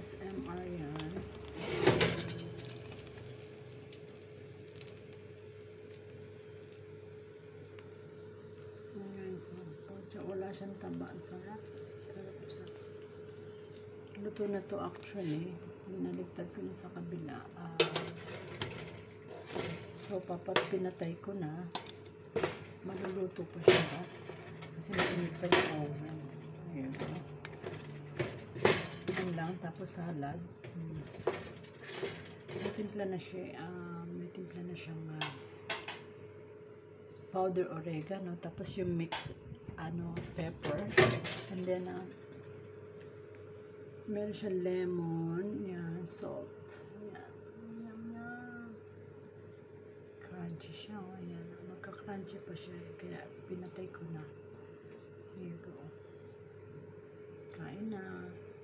ASMR yan. Ayan, so, wala siyang taba. Sarap. Sarap siya. Luto na to actually. Binaligtad ko na sa kabila. So, pinatay ko na. Maluluto pa siya. Kasi mainit pa yung oven. Ayan po. Ayan lang. Tapos salad. May timpla na siya. May timpla na siyang powder oregano. Tapos yung mix pepper. And then, meron siya lemon. Yan. Salt. Yan. Yan. Crunchy siya. Ayan. Magka-crunchy pa siya. Kaya pinatay ko na. Here you go.